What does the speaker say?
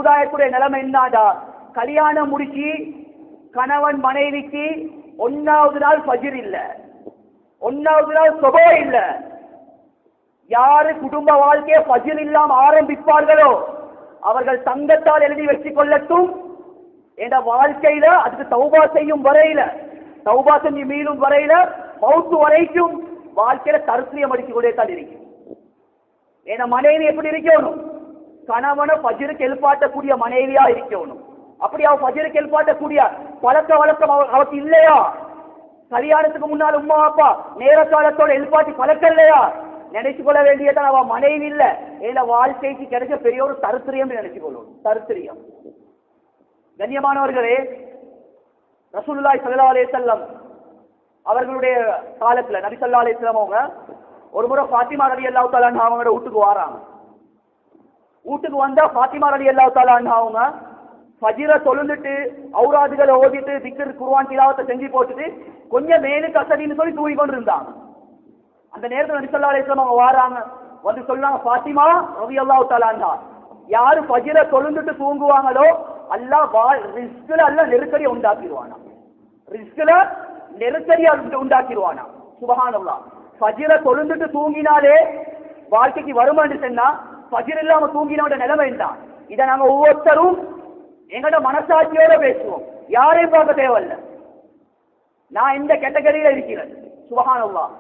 சமுதாயத்துடைய நிலைமை என்னடா, கல்யாணம் முடிச்சு கணவன் மனைவிக்கு ஒன்னாவது நாள் ஃபஜ்ர் இல்ல, ஒன்னாவது நாள் சுபஹ் இல்ல. யாரு குடும்ப வாழ்க்கையை ஃபஜ்ர் இல்லாம ஆரம்பிப்பார்களோ அவர்கள் தங்கத்தால் எழுதி வச்சுக் கொள்ளட்டும், என்ற வாழ்க்கையில அதுக்கு தௌபா செய்யும் வரையில, தௌபா செஞ்சு மீளும் வரையில, மௌத்து வரைக்கும் வாழ்க்கையில தரித்திரியம் அடித்துக் கொண்டே தான் இருக்கு. ஏன்னா மனைவி எப்படி இருக்கணும், கணவனை ஃபஜ்ருக்கு எழுப்பாட்டக்கூடிய மனைவியா இருக்கணும். அப்படி அவ ஃபஜ்ருக்கு எழுப்பாட்டக்கூடிய பழக்க வழக்கம் அவருக்கு இல்லையா, கல்யாணத்துக்கு முன்னால் உம்மா அப்பா நேர காலத்தோட எழுப்பாட்டி பழக்கம் இல்லையா, நினைச்சு கொள்ள வேண்டியதான் அவ மனைவி இல்ல, ஏன்னா வாழ்க்கைக்கு கிடைச்ச பெரிய ஒரு தரித்திரியம் நினைச்சு கொள்ளணும். தரித்திரியம். கண்ணியமானவர்களே, ரசூலுல்லாஹி ஸல்லல்லாஹு அலைஹி வஸல்லம் அவர்களுடைய காலத்துல நபி ஸல்லல்லாஹு அலைஹி வஸல்லம் அவங்க ஒரு முறை ஃபாத்திமா ரலியல்லாஹு தஆலா அன்ஹா அவங்களோட வீட்டுக்கு வராங்க. வீட்டுக்கு வந்தா ஃபாத்திமா ரலியல்லாஹு தஆலா அன்ஹா அவங்க ஃபஜ்ர தொழுந்துட்டு ஔராதுகளை ஓதிட்டு திக்ர் குர்ஆன் திலாவத்தை செஞ்சு போட்டுட்டு கொஞ்சம் மேலுக்கு அசதின்னு சொல்லி தூங்கி கொண்டு இருந்தாங்க. அந்த நேரத்தில் நபி ஸல்லல்லாஹு அலைஹி வஸல்லம் அவங்க வராங்க, வந்து சொன்னாங்க, ஃபாத்திமா ரலியல்லாஹு தஆலா அன்ஹா, யாரு ஃபஜ்ர தொழுந்துட்டு தூங்குவாங்களோ அல்லாஹ் ரிஸ்க்ல அல்லாஹ் நெருக்கடியை உண்டாக்கிடுவானா, ரிஸ்க்ல நெருக்கடியை உண்டாக்கிடுவானா. சுப்ஹானல்லாஹ். ஃபஜ்ர தொழுந்துட்டு தூங்கினாலே வாழ்க்கைக்கு வருமானு சொன்னா ஃபஜ்ர் இல்லாம தூங்கினோட நிலைமை தான். இதை நாங்க ஒவ்வொருத்தரும் எங்களோட மனசாட்சியோட பேசுவோம், யாரையும் பார்க்க தேவையில்லை. நான் இந்த கேட்டகரியில இருக்கிறேன். சுப்ஹானல்லாஹ்.